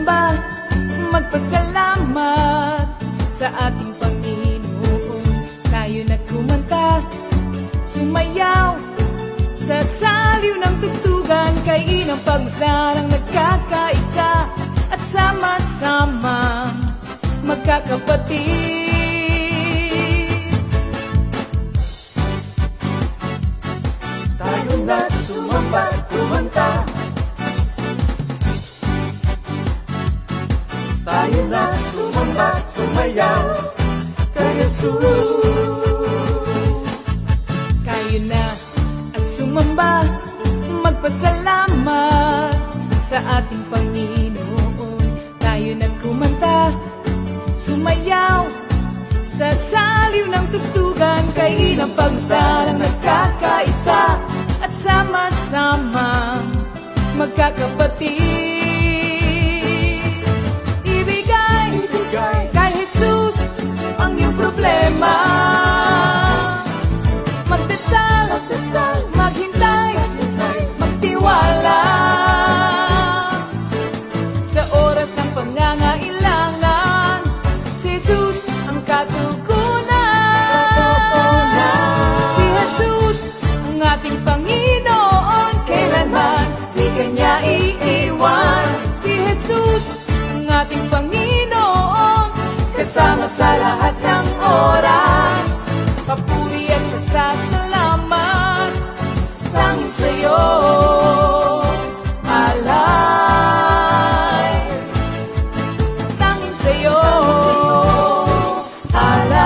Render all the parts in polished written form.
sumamba, magpasalamat sa ating Panginoon. Tayo na kumanta, sumayaw sa saliw ng tugtugan, kay inang pagmasdan ang nagkakaisa at sama-sama magkakapatid. Tayo na sumamba, kumanta, tayo na sumamba, sumayaw kay Jesus. Kayo na at sumamba, magpasalamat sa ating Panginoon. Tayo na kumanta, sumayaw sa saliw ng tugtugan, kay inang pagmasdan ang nagkakaisa at sama-sama magkakapatid. Kay Jesus ang iyong problema. Magdasal, maghintay, magtiwala. Sa oras ng pangangailangan, si Jesus ang katugunan. Si Jesus ang ating Panginoon, kailanman di kanya iiwan. Si Jesus ang ating Panginoon, kasama sa lahat ng oras. Papuri at pasasalamat tanging sa'yo, alay. Tanging sa'yo, alay.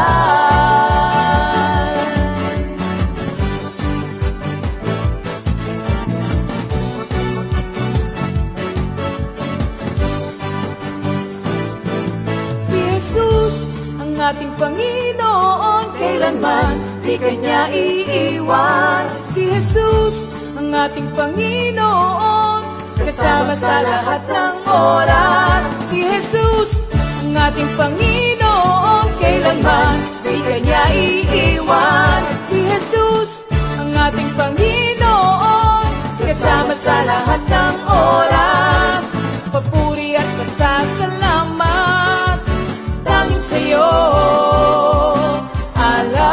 Si Jesus ang ating Panginoon, kailanman di kanya iiwan. Si Jesus ang ating Panginoon, kasama sa lahat ng oras. Si Jesus ang ating Panginoon, kailanman di kanya iiwan. Si Jesus ang ating Panginoon, kasama sa lahat ng oras. Papuri at pasasalamat tanging sa'yo, alay.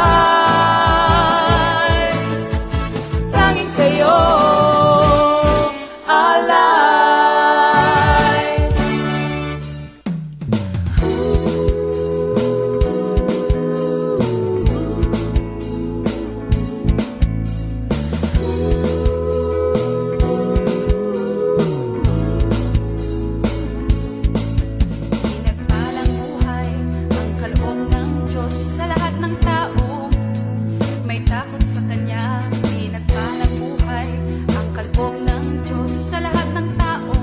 Tanging sa'yo, alay. Pinagpalang buhay ang kaloob ng Diyos sa lahat ng tao. May takot sa Kanya. Pinagpalang buhay ang kaloob ng Diyos sa lahat ng tao.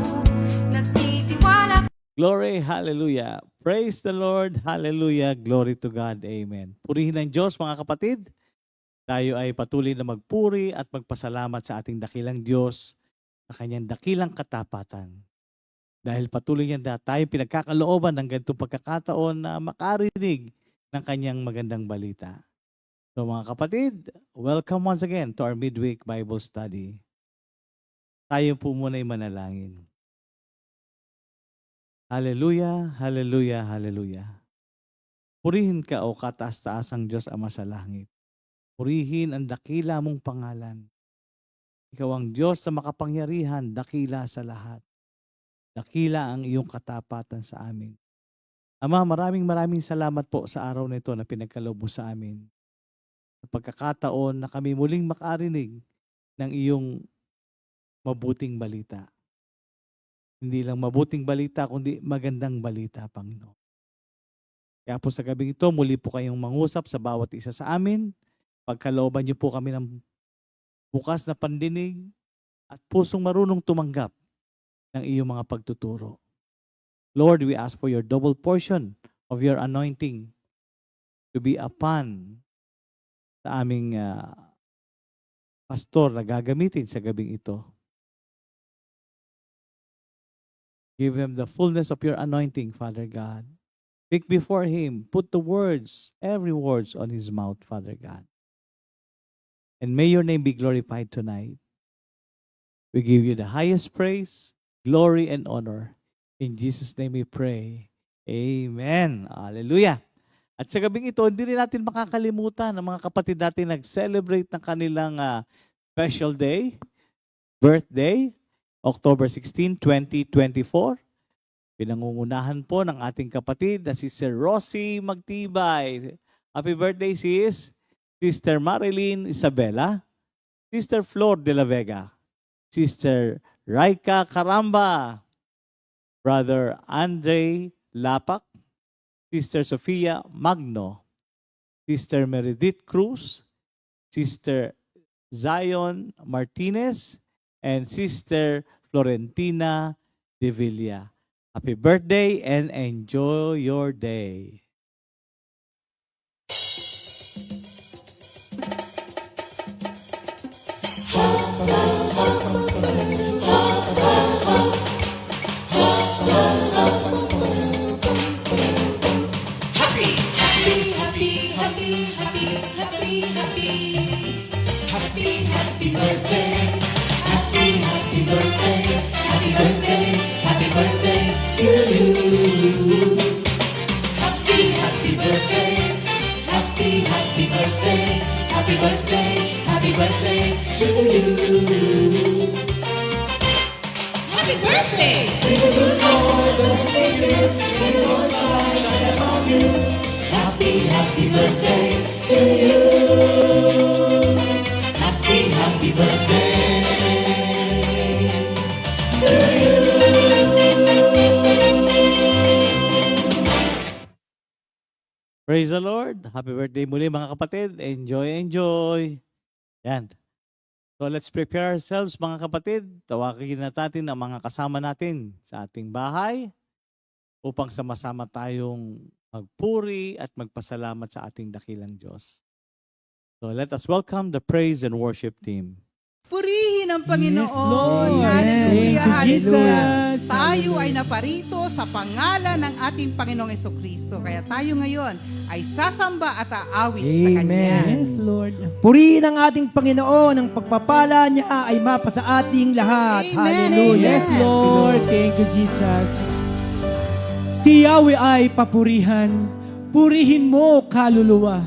Nagtitiwala. Glory, hallelujah. Praise the Lord, hallelujah. Glory to God, amen. Purihin ang Diyos, mga kapatid. Tayo ay patuloy na magpuri at magpasalamat sa ating dakilang Diyos sa kanyang dakilang katapatan. Dahil patuloy niya na tayo pinagkakalooban ng ganitong pagkakataon na makarinig ng kanyang magandang balita. So mga kapatid, welcome once again to our midweek Bible study. Tayo po muna'y manalangin. Hallelujah, hallelujah, hallelujah. Purihin ka o kataas-taasang Diyos Ama sa langit. Purihin ang dakila mong pangalan. Ikaw ang Diyos na makapangyarihan, dakila sa lahat. Dakila ang iyong katapatan sa amin. Ama, maraming salamat po sa araw na ito na pinagkaloob mo sa amin. Sa pagkakataon na kami muling makarinig ng iyong mabuting balita. Hindi lang mabuting balita, kundi magandang balita, Panginoon. Kaya po sa gabing ito, muli po kayong mangusap sa bawat isa sa amin. Pagkalooban niyo po kami ng bukas na pandinig at pusong marunong tumanggap ng iyong mga pagtuturo. Lord, we ask for your double portion of your anointing to be upon sa aming pastor na gagamitin sa gabing ito. Give him the fullness of your anointing, Father God. Speak before him. Put the words, every words on his mouth, Father God. And may your name be glorified tonight. We give you the highest praise, glory, and honor. In Jesus' name we pray. Amen. Hallelujah. At sa gabing ito, hindi rin natin makakalimutan ng mga kapatid natin nag-celebrate ng kanilang special day, birthday, October 16, 2024. Pinangungunahan po ng ating kapatid na si Sir Rosie Magtibay. Happy birthday, sis. Sister Marilyn Isabela, Sister Flor de la Vega, Sister Raika Caramba, Brother Andre Lapak, Sister Sofia Magno, Sister Meredith Cruz, Sister Zion Martinez, and Sister Florentina De Villa. Happy birthday and enjoy your day. Praise the Lord. Happy birthday muli mga kapatid. Enjoy, enjoy. Yan. So let's prepare ourselves mga kapatid. Tawagin natin ang mga kasama natin sa ating bahay upang sama-sama tayong magpuri at magpasalamat sa ating dakilang Diyos. So let us welcome the praise and worship team. Purihin ang Panginoon. Yes, Lord. Hallelujah, Thank you, hallelujah. Jesus. Tayo ay naparito sa pangalan ng ating Panginoong Jesucristo. Kaya tayo ngayon ay sasamba at aawit sa Kanya. Yes, Lord. Purihin ang ating Panginoon, ang pagpapala niya ay mapa sa ating lahat. Amen, Hallelujah. amen. Yes, Lord. Thank you, Jesus. Si Yahweh ay papurihan. Purihin mo, kaluluwa.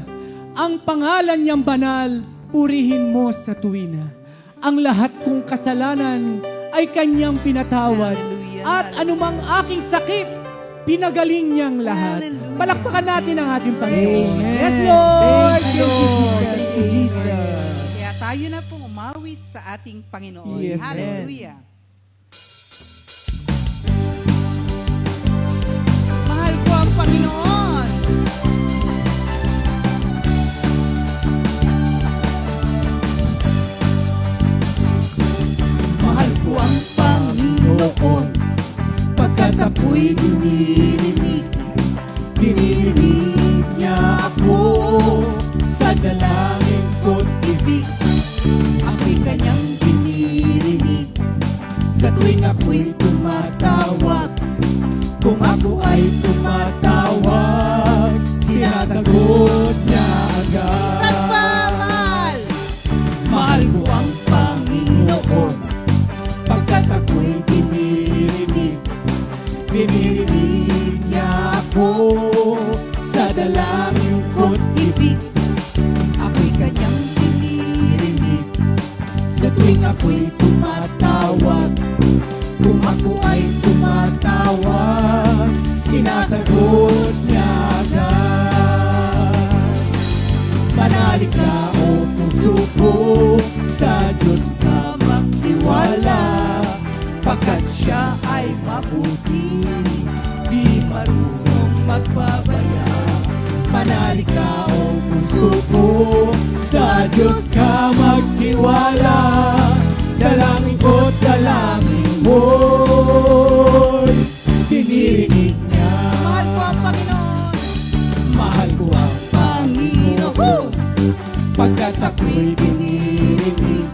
Ang pangalan niyang banal, purihin mo sa tuwina. Ang lahat kong kasalanan ay kanyang pinatawad. Hallelujah, At anumang aking sakit, pinagaling niyang lahat. Hallelujah. Palakpakan natin ang ating Panginoon. Amen. Yes, Lord. Thank you, Lord. Thank you, Jesus. Kaya tayo na pong umawit sa ating Panginoon. Yes, Hallelujah. Mahal ko ang Panginoon. Mahal ko ang Panginoon, pagkat ako'y dinirinig. Dinirinig niya ako sa dalangin ko't ibig. Ako'y kanyang dinirinig sa tuwing ako'y tumatawag. Kung ako ay tumatawag, sinasagot niya agad. Nagmamahal! Mahal ko ang Panginoon, pagkat ako'y dinirinig. Dinirinig niya ako sa dalangin ko't ibig. Ako'y kanyang dinirinig sa tuwing ako'y tumatawag. Kung ako ay tumatawag, sinasagot niya agad. Manalig ka o puso ko, sa Diyos ka magtiwala, pagkat siya ay mabuti, di marunong magbabaya. Manalig ka o puso ko, sa Diyos ka magtiwala, dalangin ko, dalangin mo'y dinirinig niya. Mahal ko ang Panginoon. Mahal ko ang Panginoon, pagkat ako'y dinirinig.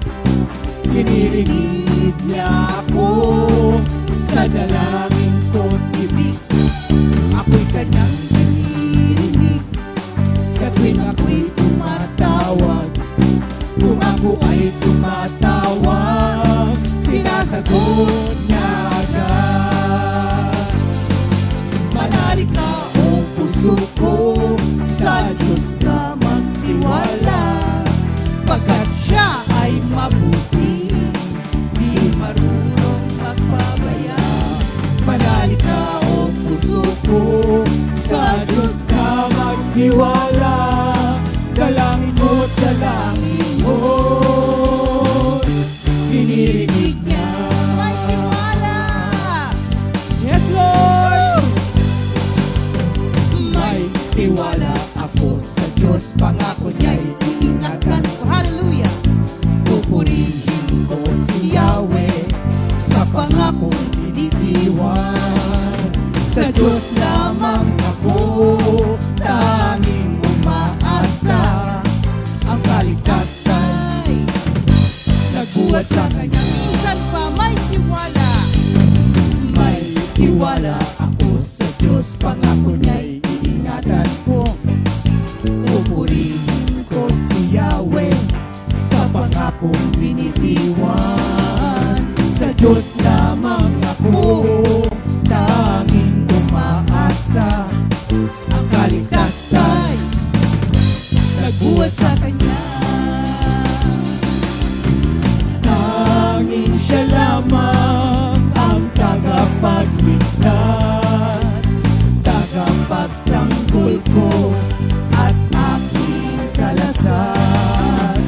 Dinirinig niya ako sa dalangin ko't ibig. Ako'y kanyang dinirinig sa tuwing ako'y tumatawag. Kung ako ay tumatawag, puso ko, sa Diyos ka magtiwala. Pagkat siya ay mabuti, di marunong magpabaya. Manali ka o puso ko, sa Diyos ka magtiwala. Dalangin mo't dalangin mo, pinirinig niya. May tiwala. Yes, Lord! May tiwala ako sa Diyos, pangako niya'y iingatan ko. Hallelujah. Pupurihin ko si Yahweh, sa pangako binitiwan. Sa Diyos lamang ako, tanging umaasa. Ang kaligtasan nagbuhat sa Kanya. Minsan pa may tiwala. May tiwala ako sa Diyos, pangako niya'y iingatan ko. Pupurihin ko si Yahweh, sa pangakong binitiwan. Sa Diyos lamang ako, tanging umaasa. Ang kaligtasan nagbuhat sa Kanya. Tanging siya lamang ang tagapagligtas, tagapagtanggol ko at aking kalasag.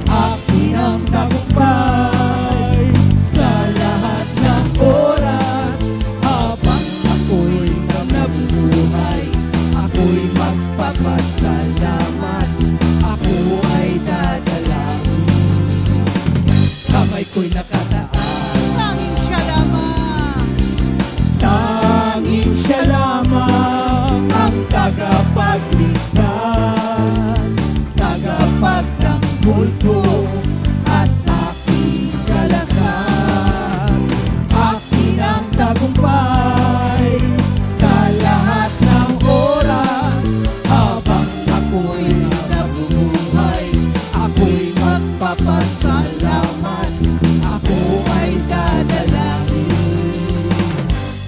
Akin ang tagumpay sa lahat ng oras. Habang ako'y nabubuhay, ako'y magpapasalamat. Ako ay dadalangin, kamay ko'y nakataas. Tanging siya lamang. Tanging siya lamang ang tagapagligtas, tagapagtanggol ko at aking kalasag. Akin ang tagumpay sa lahat ng oras. Habang ako'y nabubuhay, ako'y magpapasalamat. Ako ay dadalangin,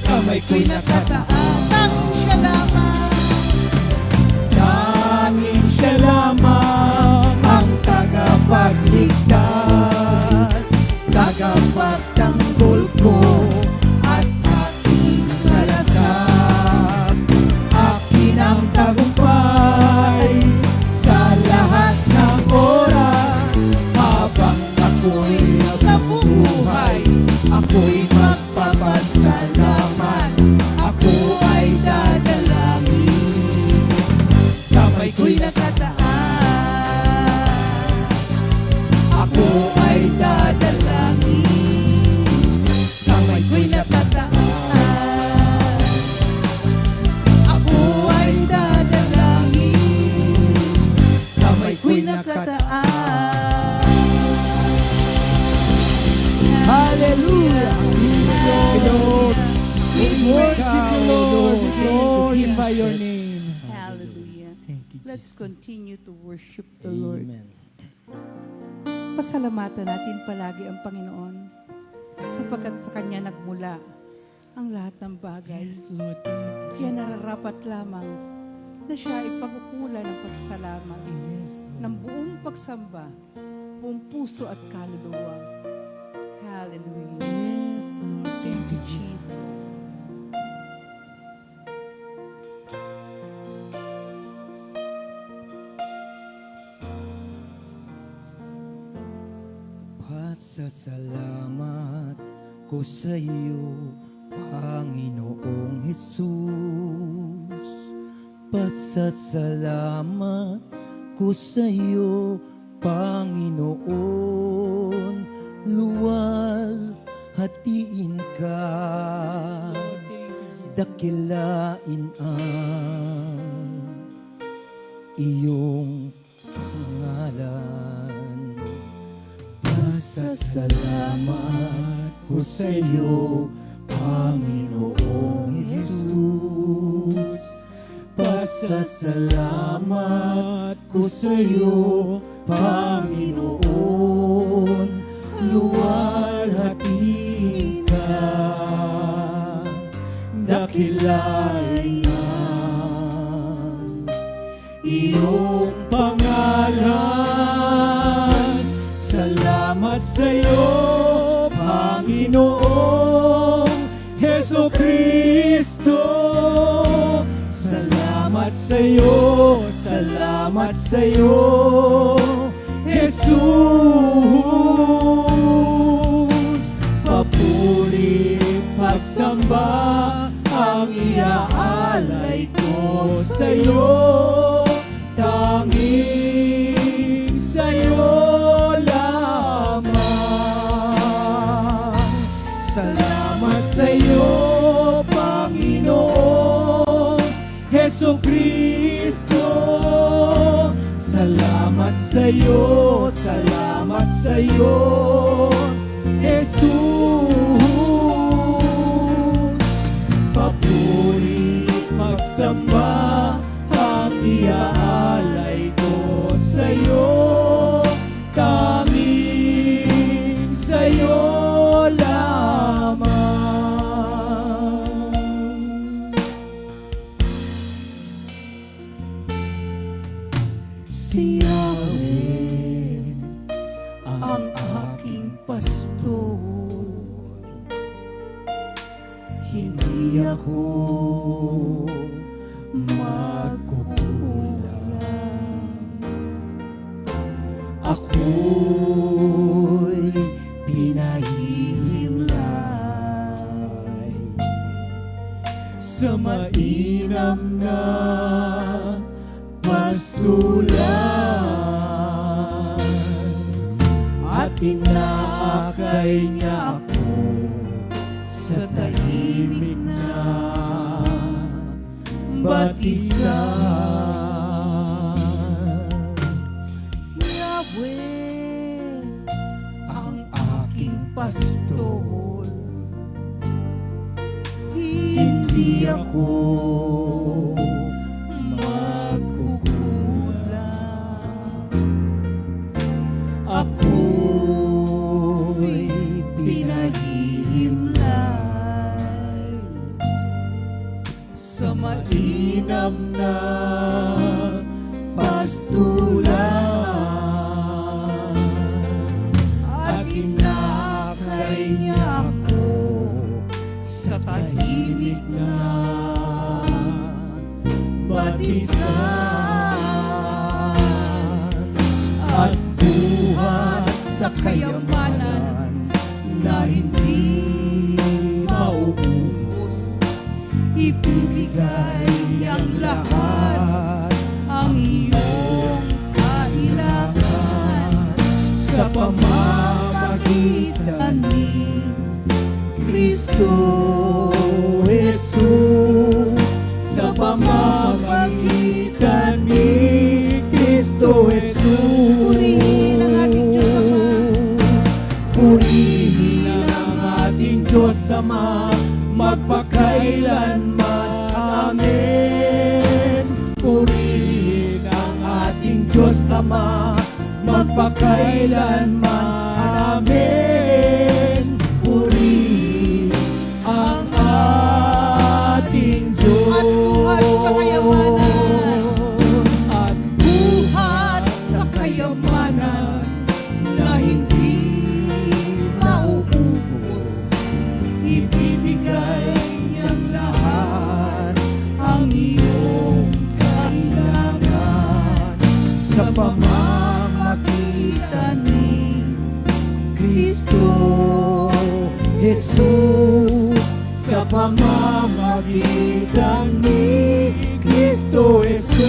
kamay ko'y nakataas. Tanging siya lamang. Tanging siya lamang ang tagapagligtas, tagapagtanggol ko at aking kalasag. Akin ang tagumpay sa lahat ng oras. Habang ako'y nabubuhay, ako'y magpapasalamat. Ako ay dadalangin, kamay ko'y nakataas. Ako ay dadalangin, kamay ko'y nakataas. Ako ay dadalangin, kamay ko'y nakataas. Hallelujah! Lord. We worship you, Lord. We Thank you, glorify your Jesus. name. Hallelujah. Thank you, Let's Jesus. continue to worship the Lord. Amen. Pasalamatan natin palagi ang Panginoon sapagkat sa Kanya nagmula ang lahat ng bagay. Yes, Lord. Thank you. Kaya nararapat lamang na siya ay pagkukulan ng pasasalamat Yes, ng buong pagsamba, buong puso at kaluluwa. Hallelujah. yes, Lord. Thank you, Jesus. Pasasalamat ko sa iyo, Panginoong Hesus. Pasasalamat ko sa iyo, Panginoon. Luwal, hatiin ka, dakilain ang iyong pangalan. Pasasalamat ko sa iyo, Panginoong Jesus. Pasasalamat ko sa iyo, Panginoon. Luwalhatiin ka, dakilain ang iyong pangalan. Salamat sa'yo, Panginoong Jesucristo. Salamat sa'yo, Jesus. Papuri, pagsamba, ang iaalay ko sa'yo. Tanging sa'yo lamang. Salamat sa'yo, Panginoong Jesucristo. Salamat sa'yo, Jesus. Papuri, pagsamba, ang iaalay ko sa'yo. Tanging sa'yo lamang. Si Yahweh ang aking pastor, hindi ako magkukulang. Ako'y pinahihimlay sa mainam na pastulan, at inaakay niya ako sa tahimik na batisan. Yahweh ang aking pastor, hindi ako magkukulang. Ako'y pinahihimlay sa mainam na pastulan, at inaakay niya ako sa tahimik na batisan, at buhat sa kayamanan na hindi mauubos. Ibibigay niyang lahat ang iyong kailangan sa pamamagitan ni Kristo Jesus. Sa pamamagitan ni Kristo Jesus. Purihin ang ating Diyos Ama. Purihin ang ating Diyos Ama, magpakailanman. Amen. Purihin ang ating Diyos Ama, magpakailanman. Amen. Purihin ang ating Diyos. At buhat sa kayamanan na hindi mauubos. Ibibigay niyang lahat ang iyong kailangan sa pamamagitan ni Kristo Jesus. Sa pamamagitan ni Kristo Jesus.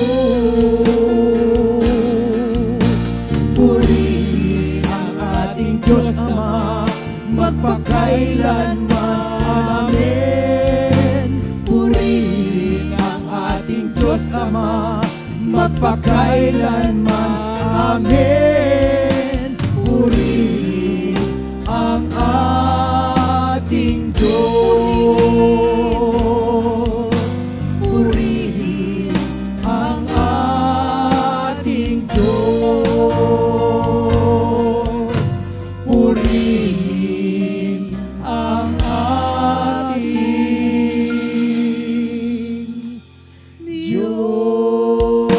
Purihin ang ating Diyos Ama, magpakailanman. Amen. Purihin ang ating Diyos Ama, magpakailanman. Amen. Purihin ang ating Diyos. Purihin ang ating Diyos. Purihin ang ating Diyos.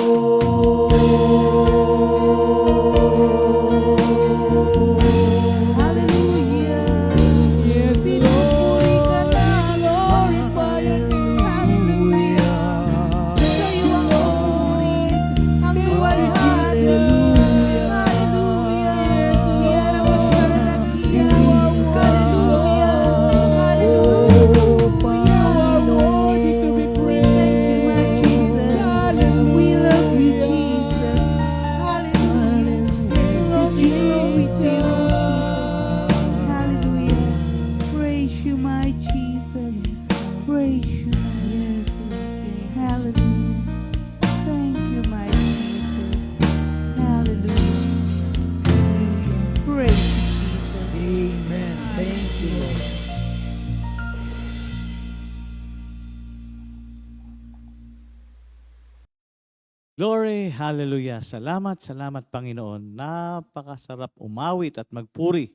Glory, hallelujah. Salamat, salamat Panginoon. Napakasarap umawit at magpuri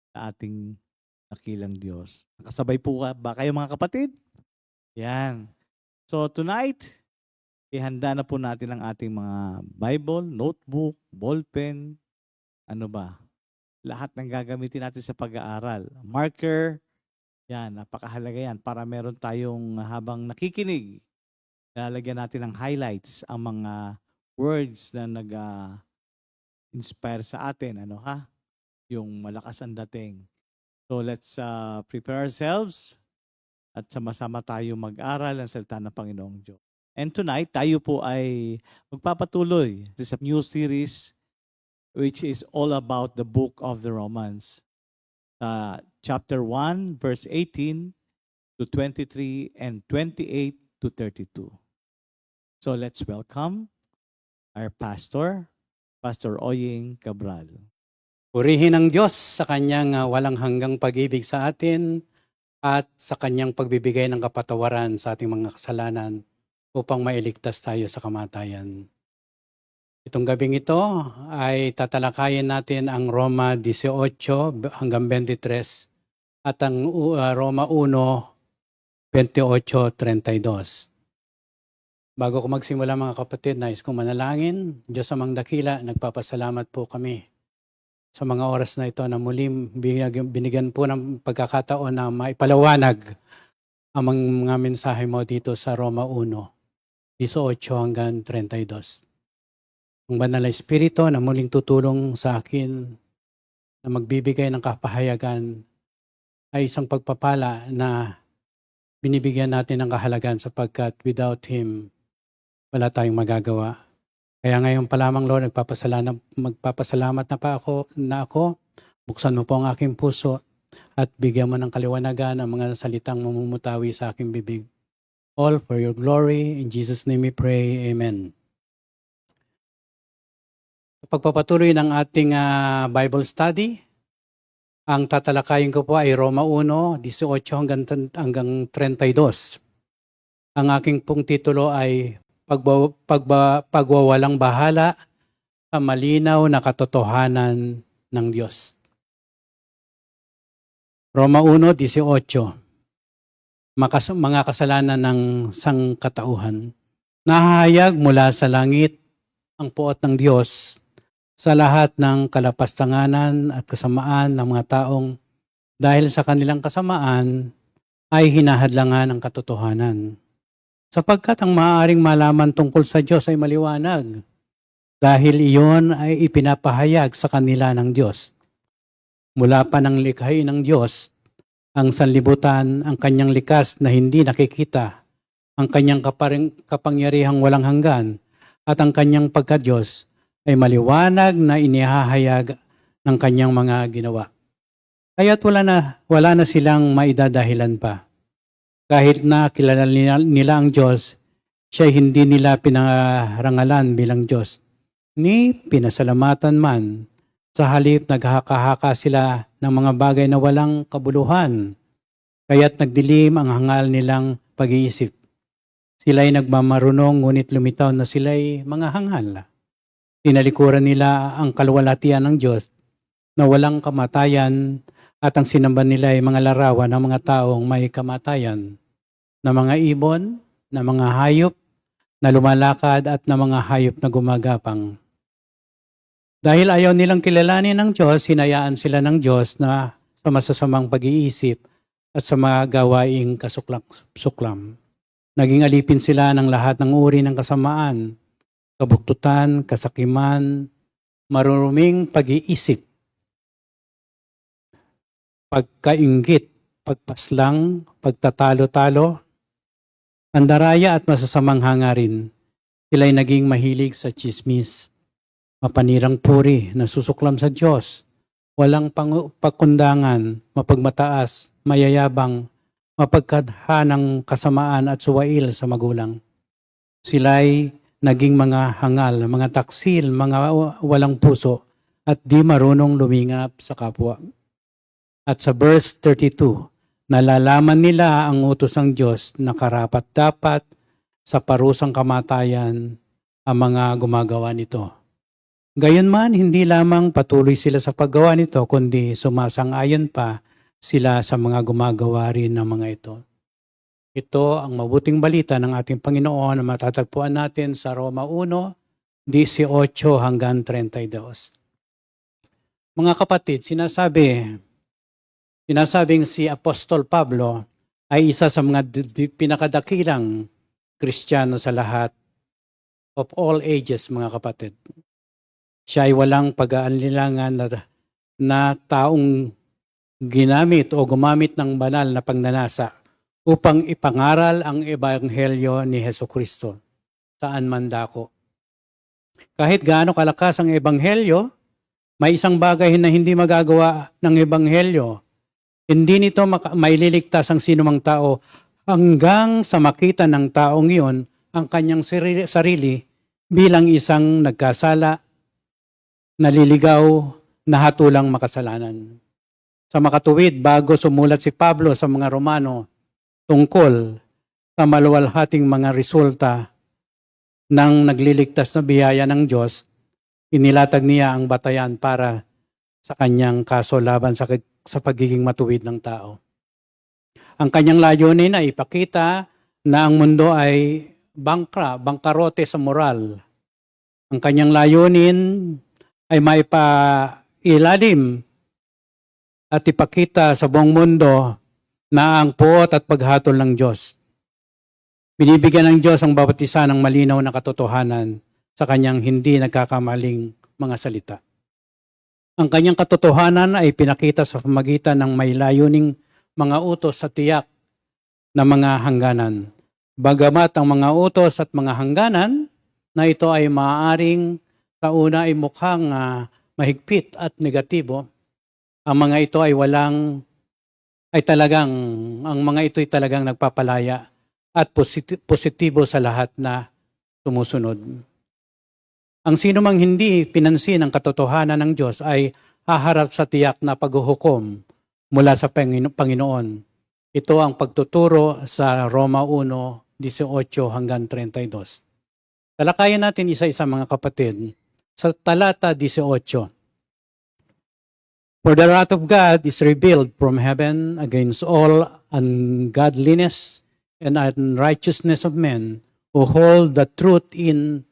sa ating dakilang Diyos. Nakasabay po ba kayo mga kapatid? Yan. So tonight, ihanda na po natin ang ating mga Bible, notebook, ballpen, ano ba? Lahat ng gagamitin natin sa pag-aaral. Marker, yan, napakahalaga yan para meron tayong habang nakikinig. Lalagyan natin ng highlights ang mga words na nag-inspire sa atin. Ano ha? Yung malakas ang dating. So let's prepare ourselves at sama-sama tayo mag-aral ang salita ng Panginoong Diyos. And tonight, tayo po ay magpapatuloy sa new series which is all about the book of the Romans. Chapter 1, verse 18 to 23 and 28 to 32. So let's welcome our pastor, Pastor Oying Cabral. Purihin ang Diyos sa kanyang walang hanggang pag-ibig sa atin at sa kanyang pagbibigay ng kapatawaran sa ating mga kasalanan upang mailigtas tayo sa kamatayan. Itong gabing ito ay tatalakayin natin ang Roma 18 hanggang 23 at ang Roma 1, 28-32. Bago ko magsimula mga kapatid, nais kong manalangin. Diyos amang dakila, nagpapasalamat po kami sa mga oras na ito na muling binigyan po ng pagkakataon na maipalawanag ang mga mensahe mo dito sa Roma 1, 18 hanggang 32. Ang banal na Espiritu na muling tutulong sa akin na magbibigay ng kapahayagan ay isang pagpapala na binibigyan natin ng kahalagan sapagkat without Him, wala tayong magagawa. Kaya ngayon pa lamang, Lord, magpapasalamat na ako. Buksan mo po ang aking puso at bigyan mo ng kaliwanagan ang mga salitang mamumutawi sa aking bibig. All for your glory. In Jesus' name we pray. Amen. Sa pagpapatuloy ng ating Bible study, ang tatalakayin ko po ay Roma 1, 18 hanggang 32. Ang aking pong titulo ay pagwawalang bahala sa malinaw na katotohanan ng Diyos. Roma 1:18. Mga kasalanan ng sangkatauhan. Nahahayag mula sa langit ang puot ng Diyos sa lahat ng kalapastanganan at kasamaan ng mga taong dahil sa kanilang kasamaan ay hinahadlangan ang katotohanan. Sapagkat ang maaaring malaman tungkol sa Diyos ay maliwanag dahil iyon ay ipinapahayag sa kanila ng Diyos. Mula pa ng likhain ng Diyos, ang sanlibutan, ang kanyang likas na hindi nakikita, ang kanyang kapangyarihang walang hanggan, at ang kanyang pagka-Diyos ay maliwanag na inihahayag ng kanyang mga ginawa. Kaya't wala na silang maidadahilan pa. Kahit na kilala nila ang Diyos, siya hindi nila pinarangalan bilang Diyos, ni pinasalamatan man. Sa halip naghahaka-haka sila ng mga bagay na walang kabuluhan, kaya't nagdilim ang hangal nilang pag-iisip. Sila'y nagmamarunong ngunit lumitaw na sila'y mga hangal. Tinalikuran nila ang kaluwalhatian ng Diyos na walang kamatayan at ang sinamba nila ay mga larawan ng mga taong may kamatayan, na mga ibon, na mga hayop na lumalakad at na mga hayop na gumagapang. Dahil ayaw nilang kilalanin ng Diyos, hinayaan sila ng Diyos na sa masasamang pag-iisip at sa mga gawaing kasuklam. Naging alipin sila ng lahat ng uri ng kasamaan, kabuktutan, kasakiman, maruruming pag-iisip, pagkainggit, pagpaslang, pagtatalo-talo, pandaraya at masasamang hangarin. Sila'y naging mahilig sa tsismis, mapanirang puri, nasusuklam sa Diyos, walang pagkundangan, mapagmataas, mayayabang, mapagkadha ng kasamaan at suwail sa magulang. Sila'y naging mga hangal, mga taksil, mga walang puso, at di marunong lumingap sa kapwa. At sa verse 32, nalalaman nila ang utos ng Diyos na karapat-dapat sa parusang kamatayan ang mga gumagawa nito. Gayunman, hindi lamang patuloy sila sa paggawa nito, kundi sumasang-ayon pa sila sa mga gumagawa rin ng mga ito. Ito ang mabuting balita ng ating Panginoon na matatagpuan natin sa Roma 1:18 hanggang 32. Mga kapatid, sinasabing si Apostol Pablo ay isa sa mga pinakadakilang Kristiyano sa lahat of all ages, mga kapatid. Siya ay walang pag-aalinlangan na taong ginamit o gumamit ng banal na pagnanasa upang ipangaral ang ebanghelyo ni Hesukristo saan man dako. Kahit gaano kalakas ang ebanghelyo, may isang bagay na hindi magagawa ng ebanghelyo. Hindi nito maililigtas ang sinumang tao hanggang sa makita ng taong iyon ang kanyang sarili bilang isang nagkasala, naliligaw, nahatulang makasalanan. Sa makatuwid, bago sumulat si Pablo sa mga Romano tungkol sa maluwalhating mga resulta ng nagliligtas na biyaya ng Diyos, inilatag niya ang batayan para sa kanyang kaso laban sa pagiging matuwid ng tao. Ang kanyang layunin ay ipakita na ang mundo ay bangkarote sa moral. Ang kanyang layunin ay maipailalim at ipakita sa buong mundo na ang puot at paghatol ng Diyos. Binibigyan ng Diyos ang bawat isa ng malinaw na katotohanan sa kanyang hindi nagkakamaling mga salita. Ang kanyang katotohanan ay pinakita sa pamagitan ng may layuning mga utos sa tiyak na mga hangganan. Bagamat ang mga utos at mga hangganan na ito ay maaaring sa una ay mukhang mahigpit at negatibo, ang mga ito ay ang mga ito ay talagang nagpapalaya at positibo sa lahat na sumusunod. Ang sino mang hindi pinansin ang katotohanan ng Diyos ay haharap sa tiyak na paghuhukom mula sa Panginoon. Ito ang pagtuturo sa Roma 1:18 hanggang 32. Talakayan natin isa-isa, mga kapatid. Sa talata 18. For the wrath of God is revealed from heaven against all ungodliness and unrighteousness of men who hold the truth in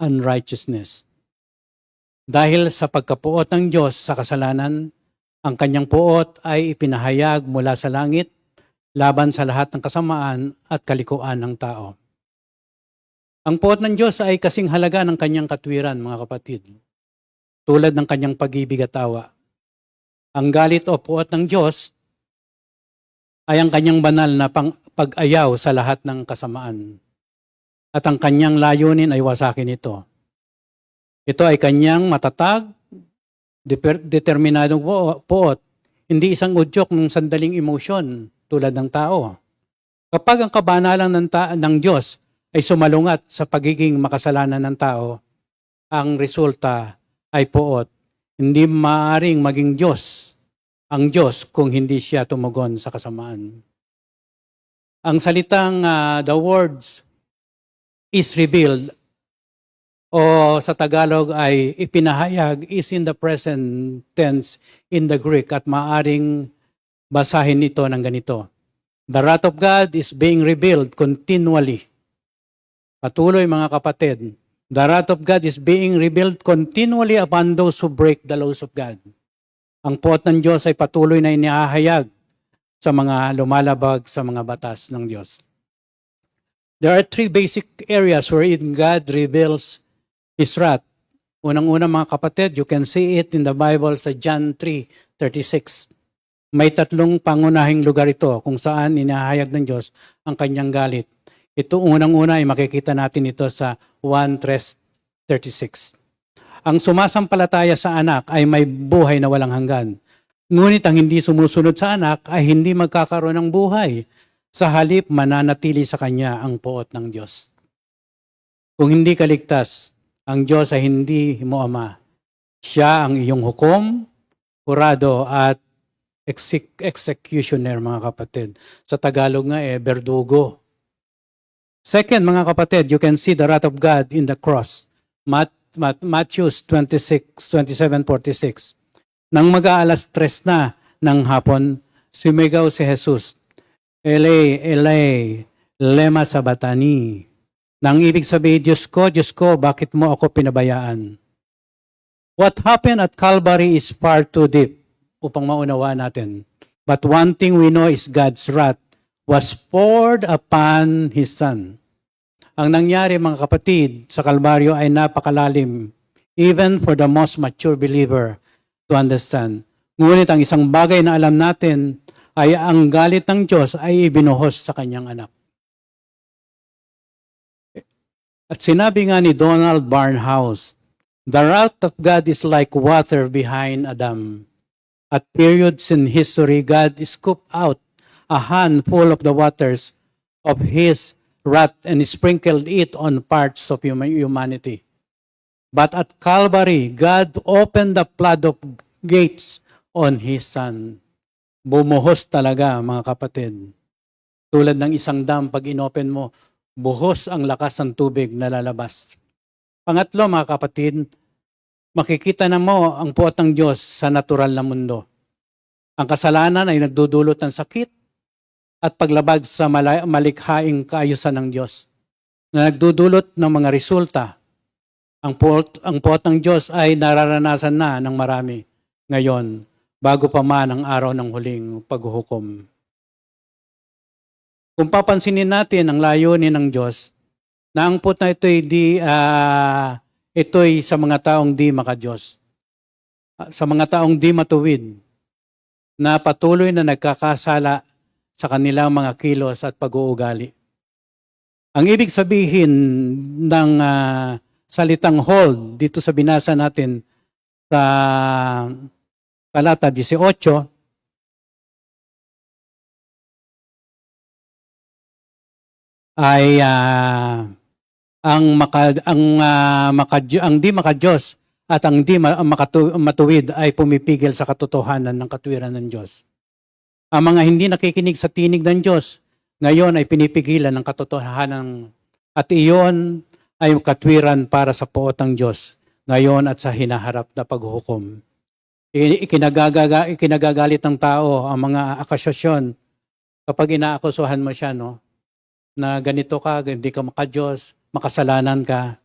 unrighteousness. Dahil sa pagkapuot ng Diyos sa kasalanan, ang kanyang puot ay ipinahayag mula sa langit laban sa lahat ng kasamaan at kalikuan ng tao. Ang puot ng Diyos ay kasing halaga ng kanyang katwiran, mga kapatid, tulad ng kanyang pag-ibig at awa. Ang galit o puot ng Diyos ay ang kanyang banal na pag-ayaw sa lahat ng kasamaan. At ang kanyang layunin ay wasakin ito. Ito ay kanyang matatag, determinadong puot, hindi isang udyok ng sandaling emosyon tulad ng tao. Kapag ang kabanalan ng Diyos ay sumalungat sa pagiging makasalanan ng tao, ang resulta ay puot. Hindi maaaring maging Diyos ang Diyos kung hindi siya tumugon sa kasamaan. Ang salitang the words is revealed o sa Tagalog ay ipinahayag is in the present tense in the Greek at maaaring basahin ito ng ganito. The wrath of God is being revealed continually. Patuloy, mga kapatid. The wrath of God is being revealed continually upon those who break the laws of God. Ang puot ng Diyos ay patuloy na inihahayag sa mga lumalabag sa mga batas ng Diyos. There are three basic areas wherein God reveals His wrath. Unang-una, mga kapatid, you can see it in the Bible sa John 3:36. May tatlong pangunahing lugar ito kung saan inihahayag ng Diyos ang kanyang galit. Ito unang-una ay makikita natin ito sa 1:36. Ang sumasampalataya sa anak ay may buhay na walang hanggan. Ngunit ang hindi sumusunod sa anak ay hindi magkakaroon ng buhay. Sa halip, mananatili sa kanya ang puot ng Diyos. Kung hindi ka ligtas, ang Diyos ay hindi mo ama. Siya ang iyong hukom, kurado at executioner, mga kapatid. Sa Tagalog nga berdugo. Second, mga kapatid, you can see the wrath of God in the cross. Matthew 27:46. Nang mag-aalas 3 na ng hapon, sumigaw si Jesus, Elay, Elay, lema sabatani. Nang ibig sabihin, Diyos ko, bakit mo ako pinabayaan? What happened at Calvary is far too deep upang maunawa natin. But one thing we know is God's wrath was poured upon His Son. Ang nangyari, mga kapatid, sa Kalbaryo ay napakalalim, even for the most mature believer to understand. Ngunit ang isang bagay na alam natin ay ang galit ng Diyos ay ibinuhos sa kanyang anak. At sinabi nga ni Donald Barnhouse, the wrath of God is like water behind a dam. At periods in history, God scooped out a handful of the waters of His wrath and sprinkled it on parts of humanity. But at Calvary, God opened the floodgates on His Son. Bumuhos talaga, mga kapatid. Tulad ng isang dam, pag inopen mo, buhos ang lakas ng tubig na lalabas. Pangatlo, mga kapatid, makikita na mo ang puot ng Diyos sa natural na mundo. Ang kasalanan ay nagdudulot ng sakit at paglabag sa malikhaing kaayusan ng Diyos na nagdudulot ng mga resulta. Ang puot ng Diyos ay nararanasan na ng marami ngayon bago pa man ang araw ng huling paghuhukom. Kung papansinin natin ang layunin ng Diyos, na ang puot na ito'y sa mga taong di makadiyos, sa mga taong di matuwid, na patuloy na nagkakasala sa kanilang mga kilos at pag-uugali. Ang ibig sabihin ng salitang hold dito sa binasa natin sa talata 18, ay ang di makadiyos at ang di matuwid ay pumipigil sa katotohanan ng katwiran ng Diyos. Ang mga hindi nakikinig sa tinig ng Diyos, ngayon ay pinipigilan ng katotohanan at iyon ay katwiran para sa puot ng Diyos ngayon at sa hinaharap na paghuhukom. Ikinagagalit ng tao ang mga akusasyon kapag inaakusuhan mo siya, no? Na ganito ka, hindi ka makadiyos, makasalanan ka.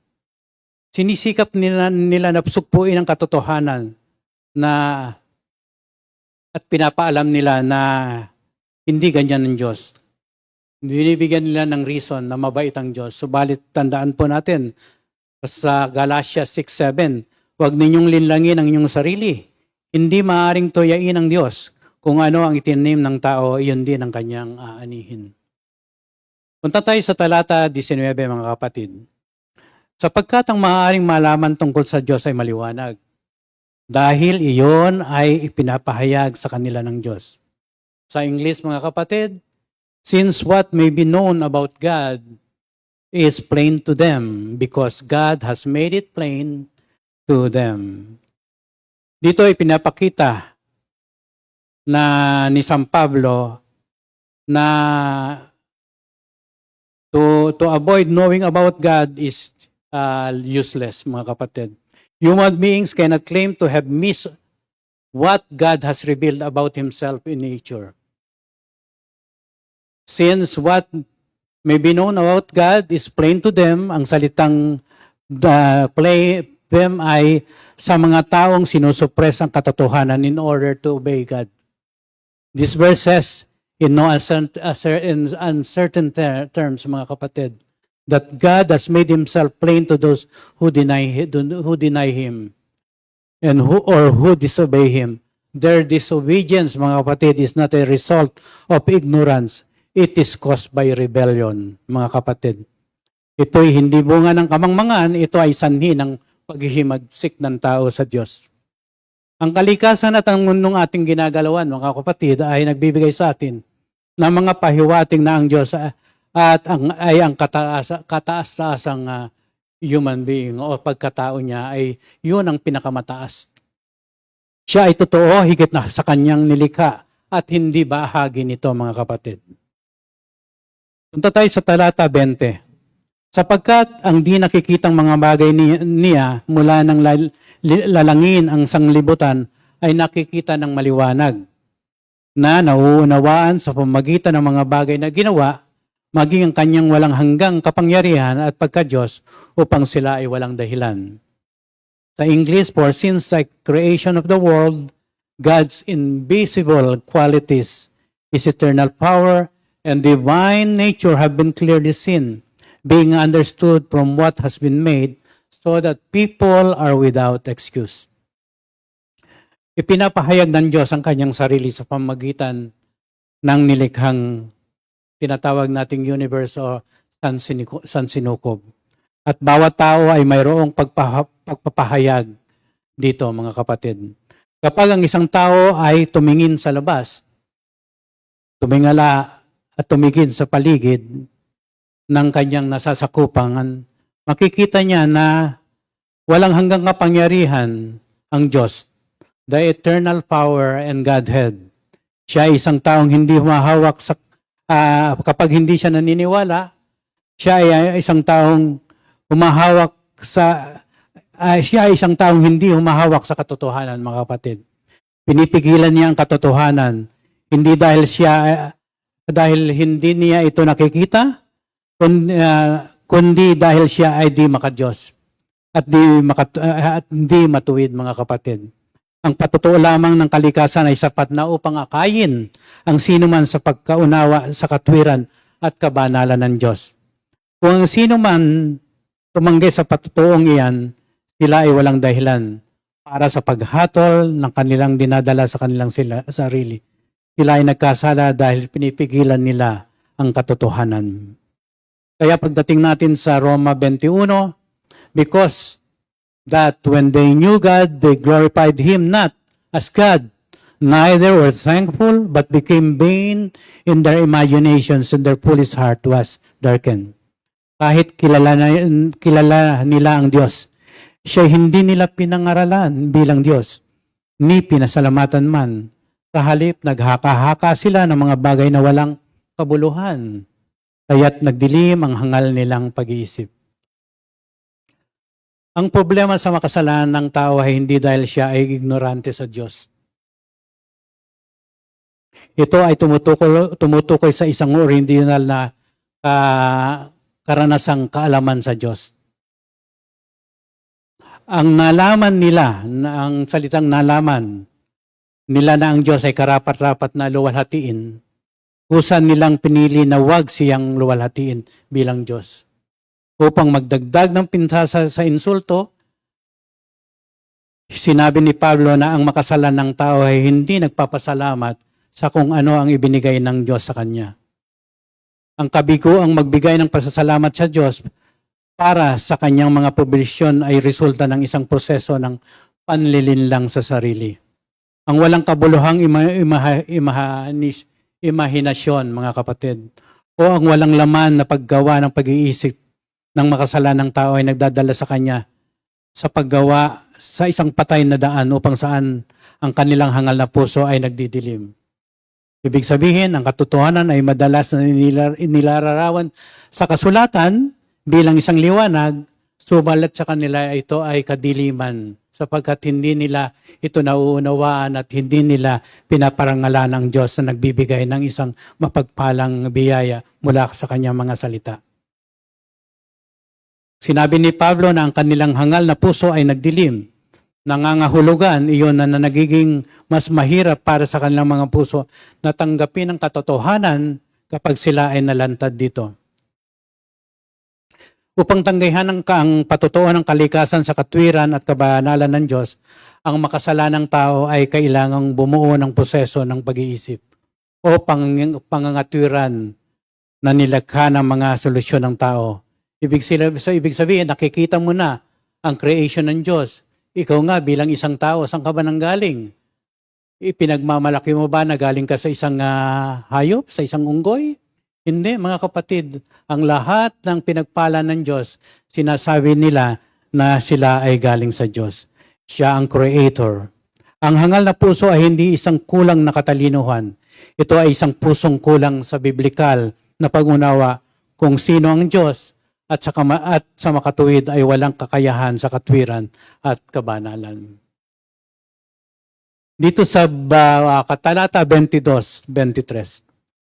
Sinisikap nila na sugpuin ang katotohanan na at pinapaalam nila na hindi ganyan ng Diyos. Binibigyan nila ng reason na mabait ang Diyos. Subalit tandaan po natin sa Galatia 6:7, huwag ninyong linlangin ang inyong sarili. Hindi maaaring tuyain ng Diyos. Kung ano ang itinim ng tao, iyon din ang kanyang aanihin. Punta tayo sa talata 19, mga kapatid. Sapagkat ang maaaring malaman tungkol sa Diyos ay maliwanag. Dahil iyon ay ipinapahayag sa kanila ng Diyos. Sa English, mga kapatid, since what may be known about God is plain to them because God has made it plain to them. Dito ay pinapakita na ni San Pablo na to avoid knowing about God is useless, mga kapatid. Human beings cannot claim to have missed what God has revealed about Himself in nature. Since what may be known about God is plain to them, ang salitang them ay sa mga taong sinusuppress ang katotohanan in order to obey God. This verse says, in no uncertain terms, mga kapatid, that God has made Himself plain to those who deny Him and who disobey Him. Their disobedience, mga kapatid, is not a result of ignorance. It is caused by rebellion, mga kapatid. Ito'y hindi bunga ng kamangmangan, ito ay sanhi ng paghihimagsik ng tao sa Diyos. Ang kalikasan at ang mundong ating ginagalawan, mga kapatid, ay nagbibigay sa atin ng mga pahiwating na ang Diyos at ang kataas-taasang human being o pagkatao niya ay yun ang pinakamataas. Siya ay totoo higit na sa kanyang nilikha at hindi bahagi nito, mga kapatid. Punta tayo sa talata 20. Sapagkat ang di nakikitang mga bagay niya mula ng lalangin ang sanglibutan ay nakikita ng maliwanag, na nauunawaan sa pamagitan ng mga bagay na ginawa, maging ang kanyang walang hanggang kapangyarihan at pagka-Diyos upang sila ay walang dahilan. Sa English, for since the creation of the world, God's invisible qualities, His eternal power, and divine nature have been clearly seen, being understood from what has been made, so that people are without excuse. Ipinapahayag ng Diyos ang kanyang sarili sa pamagitan ng nilikhang tinatawag nating universe o sansinukob. At bawat tao ay mayroong pagpapahayag dito, mga kapatid. Kapag ang isang tao ay tumingin sa labas, tumingala at tumigid sa paligid ng kanyang nasasakupan, makikita niya na walang hanggang kapangyarihan ang Diyos, the eternal power and Godhead. Siya ay isang taong hindi humahawak sa kapag hindi siya naniniwala, siya ay isang taong humahawak sa siya ay isang taong hindi humahawak sa katotohanan, mga kapatid. Pinipigilan niya ang katotohanan, hindi dahil dahil hindi niya ito nakikita, kundi dahil siya ay di makadiyos at di matuwid, mga kapatid. Ang patotoo lamang ng kalikasan ay sapat na upang akayin ang sinuman sa pagkaunawa sa katwiran at kabanalan ng Diyos. Kung ang sinuman tumanggi sa patotoong iyan, sila ay walang dahilan para sa paghatol ng kanilang dinadala sa kanilang sarili. Sila ay nagkasala dahil pinipigilan nila ang katotohanan. Kaya pagdating natin sa Roma 21, because that when they knew God, they glorified Him not as God, neither were thankful, but became vain in their imaginations, and their foolish heart was darkened. Kahit kilala nila ang Diyos, siya hindi nila pinangaralan bilang Diyos, ni pinasalamatan man. Sa halip, naghaka-haka sila ng mga bagay na walang kabuluhan, kaya't nagdilim ang hangal nilang pag-iisip. Ang problema sa makasalanan ng tao ay hindi dahil siya ay ignorante sa Diyos. Ito ay tumutukoy sa isang original na karanasang kaalaman sa Diyos. Ang nalaman nila, ang salitang nalaman nila na ang Diyos ay karapat-rapat na luwalhatiin, kusa nilang pinili na wag siyang luwalhatiin bilang Diyos. Upang magdagdag ng pinsala sa insulto, sinabi ni Pablo na ang makasalan ng tao ay hindi nagpapasalamat sa kung ano ang ibinigay ng Diyos sa kanya. Ang kabigo ang magbigay ng pasasalamat sa Diyos para sa kanyang mga provisyon ay resulta ng isang proseso ng panlilinlang sa sarili. Ang walang kabuluhang imahinasyon, mga kapatid, o ang walang laman na paggawa ng pag-iisip ng makasalanang tao ay nagdadala sa kanya sa paggawa sa isang patay na daan upang saan ang kanilang hangal na puso ay nagdidilim. Ibig sabihin, ang katotohanan ay madalas na nilalarawan sa kasulatan bilang isang liwanag, subalit sa kanila ito ay kadiliman sapagkat hindi nila ito nauunawaan at hindi nila pinaparangalan ang Diyos na nagbibigay ng isang mapagpalang biyaya mula sa kanyang mga salita. Sinabi ni Pablo na ang kanilang hangal na puso ay nagdilim. Nangangahulugan iyon na nagiging mas mahirap para sa kanilang mga puso na tanggapin ang katotohanan kapag sila ay nalantad dito. Upang tanggihan ang patotoo ng kalikasan sa katwiran at kabanalan ng Diyos, ang makasalanang tao ay kailangang bumuo ng proseso ng pag-iisip o pangangatwiran na nilagha ng mga solusyon ng tao. Ibig sabihin, nakikita mo na ang creation ng Diyos. Ikaw nga bilang isang tao, saan ka ba nanggaling? Ipinagmamalaki mo ba na galing ka sa isang hayop, sa isang unggoy? Hindi, mga kapatid. Ang lahat ng pinagpala ng Diyos, sinasabi nila na sila ay galing sa Diyos. Siya ang creator. Ang hangal na puso ay hindi isang kulang na katalinuhan. Ito ay isang pusong kulang sa biblikal na pag-unawa kung sino ang Diyos at sa makatuwid ay walang kakayahan sa katwiran at kabanalan. Dito sa talata 22-23,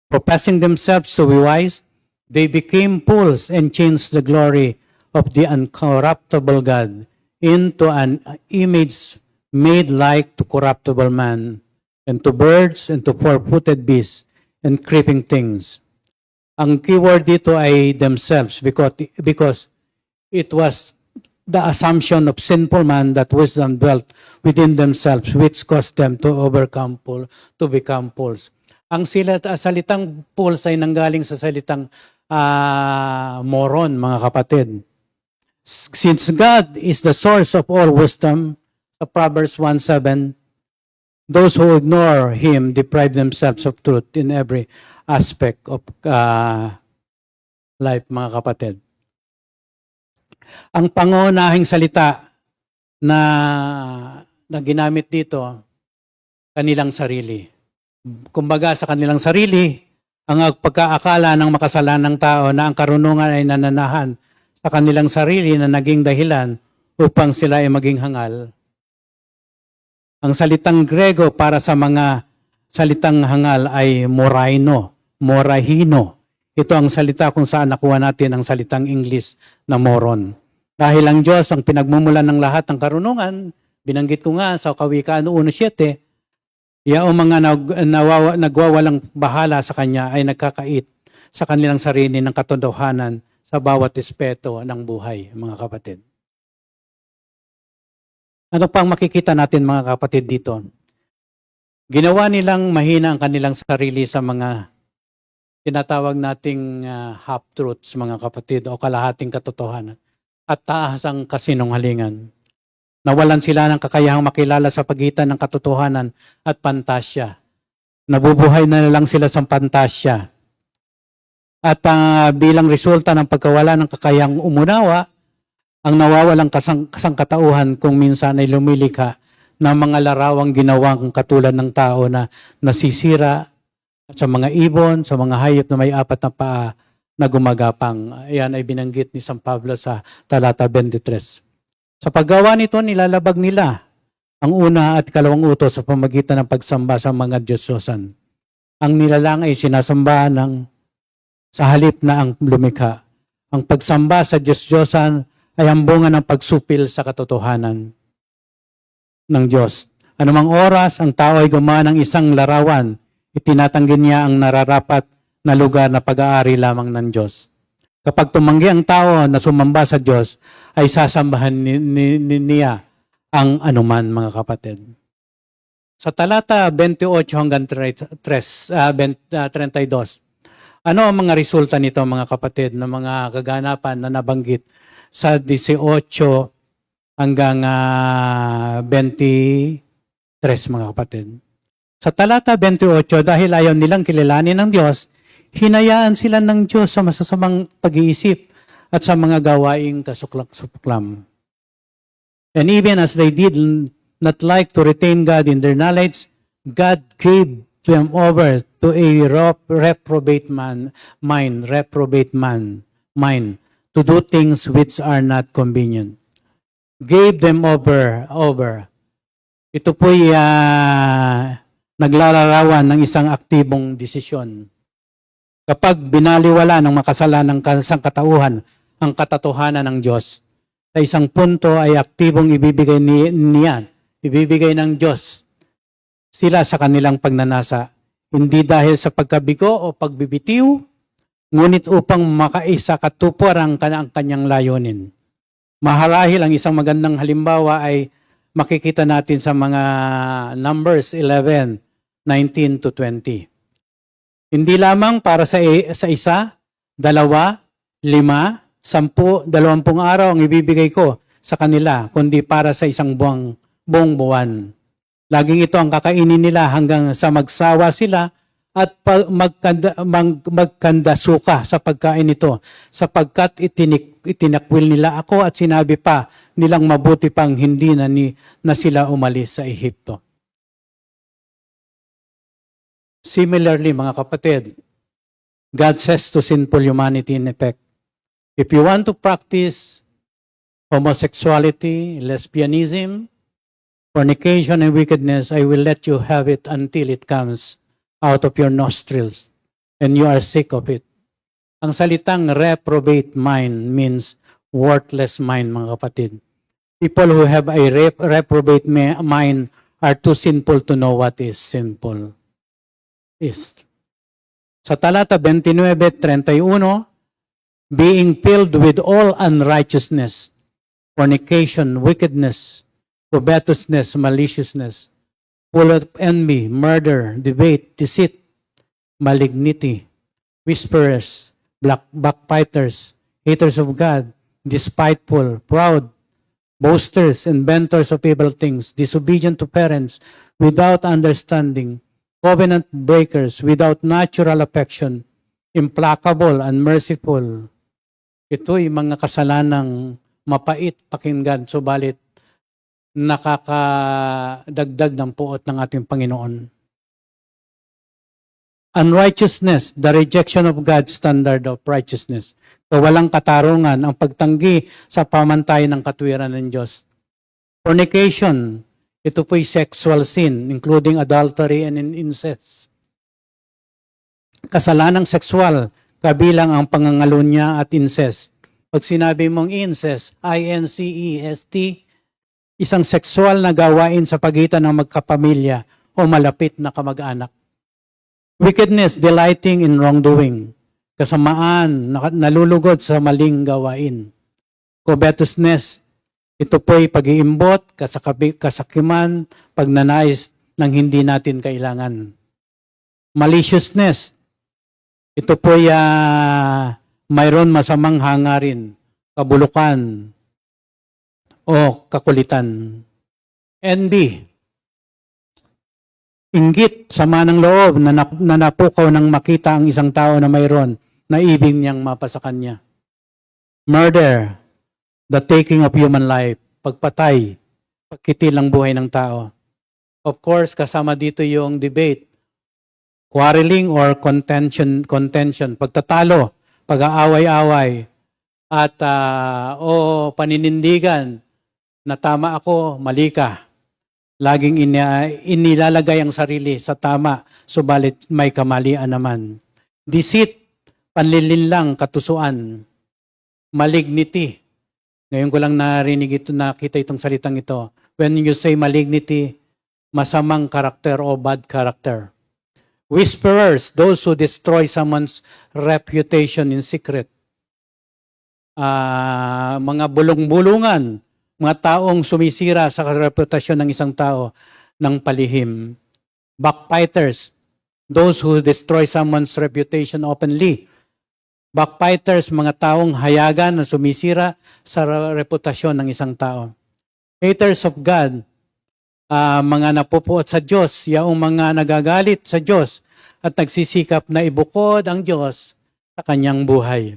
professing themselves to be wise, they became fools and changed the glory of the uncorruptible God into an image made like to corruptible man, and to birds, and to four-footed beasts, and creeping things. Ang keyword dito ay themselves because it was the assumption of sinful man that wisdom dwelt within themselves, which caused them to become fools. Ang salitang fools ay nanggaling sa salitang moron, mga kapatid. Since God is the source of all wisdom, sa Proverbs 1:7, those who ignore Him deprive themselves of truth in every aspect of life, mga kapatid. Ang pangunahing salita na ginamit dito, kanilang sarili. Kumbaga sa kanilang sarili, ang pagkaakala ng makasalanang tao na ang karunungan ay nananahan sa kanilang sarili na naging dahilan upang sila ay maging hangal. Ang salitang Grego para sa mga salitang hangal ay morahino. Ito ang salita kung saan nakuha natin ang salitang English na moron. Dahil ang Diyos ang pinagmumulan ng lahat ng karunungan, binanggit ko nga sa Kawikaan 1:7, yaong mga nagwawalang bahala sa Kanya ay nagkakait sa kanilang sarili ng katotohanan sa bawat aspeto ng buhay, mga kapatid. Ano pang makikita natin, mga kapatid, dito? Ginawa nilang mahina ang kanilang sarili sa mga tinatawag nating half-truths, mga kapatid, o kalahating katotohanan, at taas ang kasinungalingan. Nawalan sila ng kakayahang makilala sa pagitan ng katotohanan at pantasya. Nabubuhay na lang sila sa pantasya. At bilang resulta ng pagkawala ng kakayahang umunawa, ang nawawalang kasangkatauhan kung minsan ay lumilikha ng mga larawang ginawang katulad ng tao na nasisira sa mga ibon, sa mga hayop na may 4 na paa na gumagapang. Ayan ay binanggit ni San Pablo sa talata 23. Sa paggawa nito, nilalabag nila ang una at ikalawang utos sa pamagitan ng pagsamba sa mga Diyos-Diyosan. Ang nilalang ay sinasamba sa halip na ang lumikha. Ang pagsamba sa Diyos-Diyosan ay ang bunga ng pagsupil sa katotohanan ng Diyos. Anumang oras ang tao ay gumawa ng isang larawan, itinatanggi niya ang nararapat na lugar na pag-aari lamang ng Diyos. Kapag tumanggi ang tao na sumamba sa Diyos, ay sasambahan niya ang anuman, mga kapatid. Sa talata 28 hanggang 32, ano ang mga resulta nito, mga kapatid, ng mga kaganapan na nabanggit sa 18 hanggang 23, mga kapatid? Sa talata 28, dahil ayaw nilang kilalanin ng Diyos, hinayaan sila ng Diyos sa masasamang pag-iisip at sa mga gawaing kasuklak-suklam. And even as they did not like to retain God in their knowledge, God gave them over to a reprobate mind to do things which are not convenient. Gave them over. Ito po'y naglalarawan ng isang aktibong desisyon. Kapag binaliwala ng makasalanang sangkatauhan ang katotohanan ng Diyos, sa isang punto ay aktibong ibibigay ng Diyos sila sa kanilang pagnanasa, hindi dahil sa pagkabigo o pagbibitiw, ngunit upang makaisa katupor ang kanyang layunin. Maharahil ang isang magandang halimbawa ay makikita natin sa mga Numbers 11:19-20. Hindi lamang para sa 1, 2, 5, 10, 20 araw ang ibibigay ko sa kanila, kundi para sa isang buong buwan. Laging ito ang kakainin nila hanggang sa magsawa sila at magkandasuka sa pagkain nito, sapagkat itinakwil nila ako at sinabi pa nilang mabuti pang hindi na sila umalis sa Ehipto. Similarly, mga kapatid, God says to sinful humanity in effect, If you want to practice homosexuality, lesbianism, fornication, and wickedness, I will let you have it until it comes out of your nostrils and you are sick of it. Ang salitang reprobate mind means worthless mind, mga kapatid. People who have a reprobate mind are too sinful to know what is sinful is. Sa talata 29:31, being filled with all unrighteousness, fornication, wickedness, covetousness, maliciousness, full of envy, murder, debate, deceit, malignity, whisperers, backbiters, haters of God, despiteful, proud, boasters, inventors of evil things, disobedient to parents, without understanding, covenant breakers, without natural affection, implacable, unmerciful. Ito'y mga kasalanang mapait pakinggan, subalit nakakadagdag ng puot ng ating Panginoon. Unrighteousness, the rejection of God's standard of righteousness. Walang katarungan, ang pagtanggi sa pamantayan ng katwiran ng Diyos. Fornication, ito po'y sexual sin, including adultery and incest. Kasalanang sexual, kabilang ang pangangalunya at incest. Pag sinabi mong incest, I-N-C-E-S-T, isang sexual na gawain sa pagitan ng magkapamilya o malapit na kamag-anak. Wickedness, delighting in wrongdoing. Kasamaan, nalulugod sa maling gawain. Covetousness, ito po'y pag-iimbot, kasakiman, pagnanais ng hindi natin kailangan. Maliciousness, ito po'y mayroon masamang hangarin, kabulukan, o kakulitan. Envy, inggit, sama ng loob na napukaw nang makita ang isang tao na mayroon na ibig niyang mapasa kanya. Murder, the taking of human life, pagpatay, pagkitil ng buhay ng tao. Of course, kasama dito yung debate, quarreling or contention, pagtatalo, pag-aaway-away, at paninindigan na tama ako, mali ka. Laging inilalagay ang sarili sa tama, subalit may kamalian naman. Deceit, panlilinlang, katusuan. Malignity. Ngayon ko lang nakita itong salitang ito. When you say malignity, masamang karakter o bad character. Whisperers, those who destroy someone's reputation in secret. Mga bulong-bulungan, mga taong sumisira sa reputasyon ng isang tao ng palihim. Backbiters, those who destroy someone's reputation openly. Backbiters, mga taong hayagan na sumisira sa reputasyon ng isang tao. Haters of God, mga napupuot sa Diyos, yaong mga nagagalit sa Diyos at nagsisikap na ibukod ang Diyos sa kanyang buhay.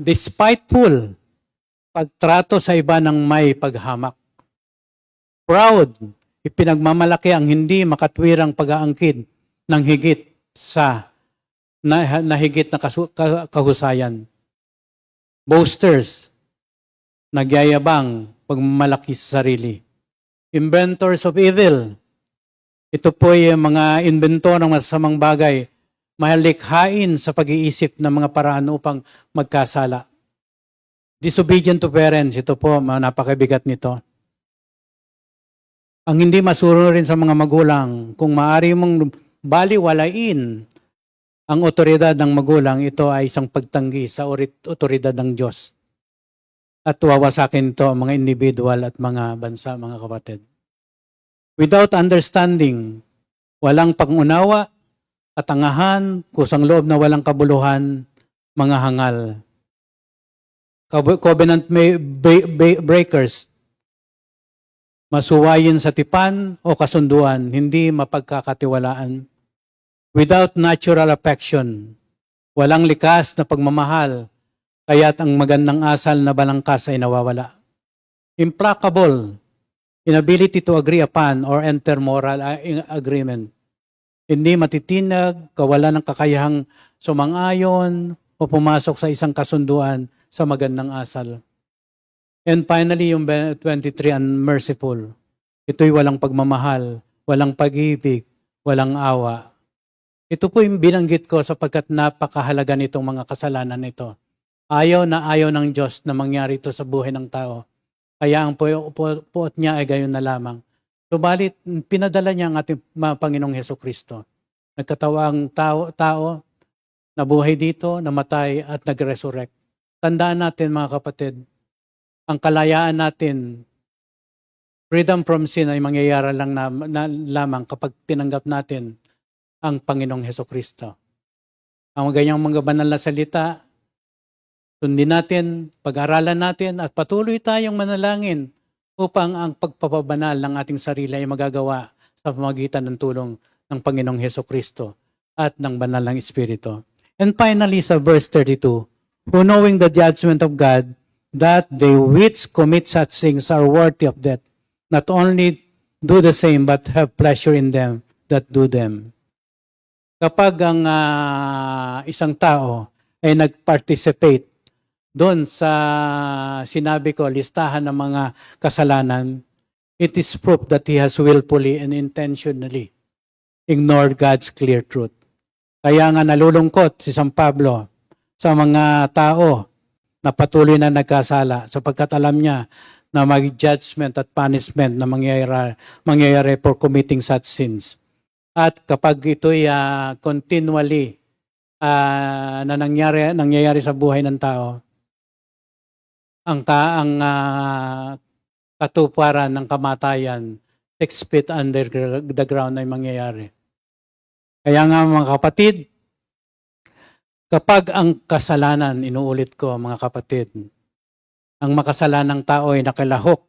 Despiteful, pagtrato sa iba ng may paghamak. Proud, ipinagmamalaki ang hindi makatwirang pag-aangkin ng higit na higit na kahusayan. Boasters, nagyayabang, pagmamalaki sa sarili. Inventors of evil, ito po ay mga inventor ng masasamang bagay, malikhain sa pag-iisip ng mga paraan upang magkasala. Disobedient to parents, ito po, napakabigat nito. Ang hindi masunod rin sa mga magulang, kung maaari mong baliwalain ang otoridad ng magulang, ito ay isang pagtanggi sa otoridad ng Diyos. At wawasakin ito ang mga individual at mga bansa, mga kapatid. Without understanding, walang pangunawa, katangahan, kusang loob na walang kabuluhan, mga hangal. Covenant breakers, masuwayin sa tipan o kasunduan, hindi mapagkakatiwalaan. Without natural affection, walang likas na pagmamahal, kaya't ang magandang asal na balangkas ay nawawala. Implacable, inability to agree upon or enter moral agreement. Hindi matitinag, kawalan ng kakayahang sumang-ayon o pumasok sa isang kasunduan sa magandang asal. And finally, yung 23, unmerciful. Ito'y walang pagmamahal, walang pag-ibig, walang awa. Ito po yung binanggit ko sapagkat napakahalaga nitong mga kasalanan nito. Ayaw na ayaw ng Diyos na mangyari ito sa buhay ng tao. Kaya ang puot niya ay gayon na lamang. Subalit, pinadala niya ang ating Panginoong Hesukristo. Nagkatawang tao, nabuhay dito, namatay at nag-resurrect. Tandaan natin mga kapatid, ang kalayaan natin, freedom from sin ay mangyayari lang lamang kapag tinanggap natin ang Panginoong Hesukristo. Ang ganyang mga banal na salita, sundin natin, pag-aralan natin at patuloy tayong manalangin upang ang pagpapabanal ng ating sarili ay magagawa sa pamamagitan ng tulong ng Panginoong Hesukristo at ng banal ng Espiritu. And finally, sa verse 32, who knowing the judgment of God, that they which commit such things are worthy of death, not only do the same, but have pleasure in them that do them. Kapag ang isang tao ay nag-participate doon sa sinabi ko, listahan ng mga kasalanan, it is proof that he has willfully and intentionally ignored God's clear truth. Kaya nga nalulungkot si San Pablo sa mga tao na patuloy na nagkasala sapagkat alam niya na mag-judgment at punishment na mangyayari for committing such sins. At kapag ito'y continually na nangyayari sa buhay ng tao, ang katuparan ng kamatayan, 6 feet under the ground ay mangyayari. Kaya nga mga kapatid, kapag ang kasalanan, inuulit ko mga kapatid, ang makasalanang tao ay nakalahok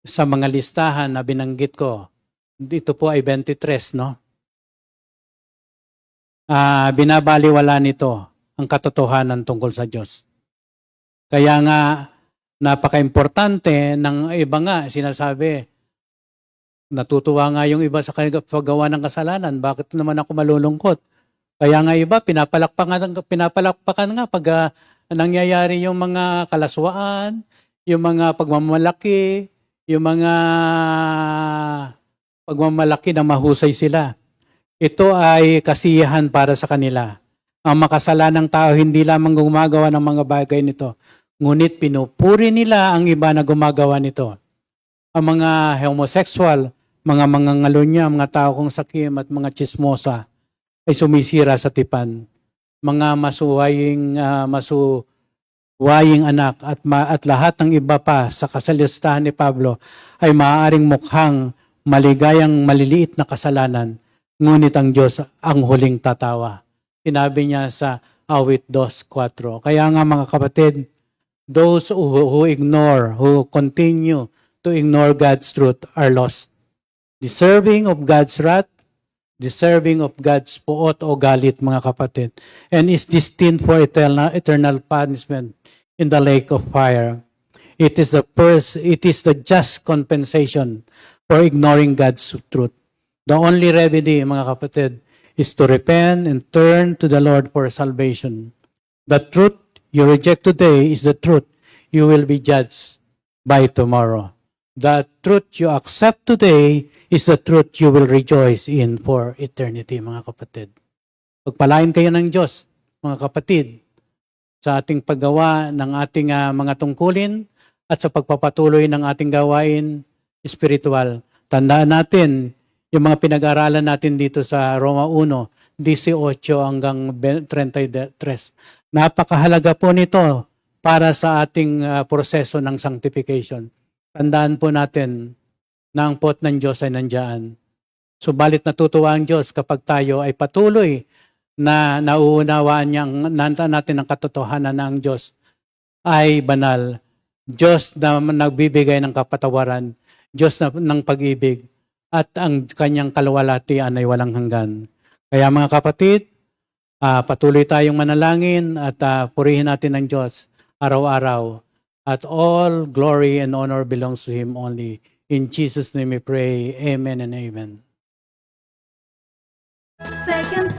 sa mga listahan na binanggit ko, dito po ay 23, no? Binabaliwala nito ang katotohanan tungkol sa Diyos. Kaya nga, napaka-importante ng iba nga, sinasabi, natutuwa nga yung iba sa paggawa ng kasalanan, bakit naman ako malulungkot? Kaya nga iba, pinapalakpakan nga pag nangyayari yung mga kalaswaan, yung mga pagmamalaki, yung mga pagmamalaki na mahusay sila. Ito ay kasiyahan para sa kanila. Ang makasalanang tao hindi lamang gumagawa ng mga bagay nito, ngunit pinupuri nila ang iba na gumagawa nito. Ang mga homosexual, mga mangangalunya, mga tao kong sakim at mga chismosa ay sumisira sa tipan. Mga masuwaying anak at lahat ng iba pa sa kasalistahan ni Pablo ay maaaring mukhang maligayang maliliit na kasalanan, ngunit ang Diyos ang huling tatawa. Sinabi niya sa Awit 2:4. Kaya nga mga kapatid, those who continue to ignore God's truth are lost. Deserving of God's wrath, deserving of God's puot o galit mga kapatid, and is destined for eternal punishment in the lake of fire. It is the just compensation for ignoring God's truth. The only remedy, mga kapatid, is to repent and turn to the Lord for salvation. The truth you reject today is the truth you will be judged by tomorrow. The truth you accept today is the truth you will rejoice in for eternity, mga kapatid. Pagpalain kayo ng Diyos, mga kapatid, sa ating paggawa ng ating mga tungkulin at sa pagpapatuloy ng ating gawain spiritual. Tandaan natin, yung mga pinag-aralan natin dito sa Roma 1:18 hanggang 33. Napakahalaga po nito para sa ating proseso ng sanctification. Tandaan po natin na ang pot ng Diyos ay nandiyan. Subalit natutuwa ang Diyos kapag tayo ay patuloy na nauunawaan natin ang katotohanan na ang Diyos ay banal. Diyos na nagbibigay ng kapatawaran, Diyos ng pag-ibig, at ang kanyang kaluwalhatian ay walang hanggan. Kaya mga kapatid, patuloy tayong manalangin at purihin natin ang Diyos araw-araw. At all glory and honor belongs to Him only. In Jesus' name we pray. Amen and amen. Second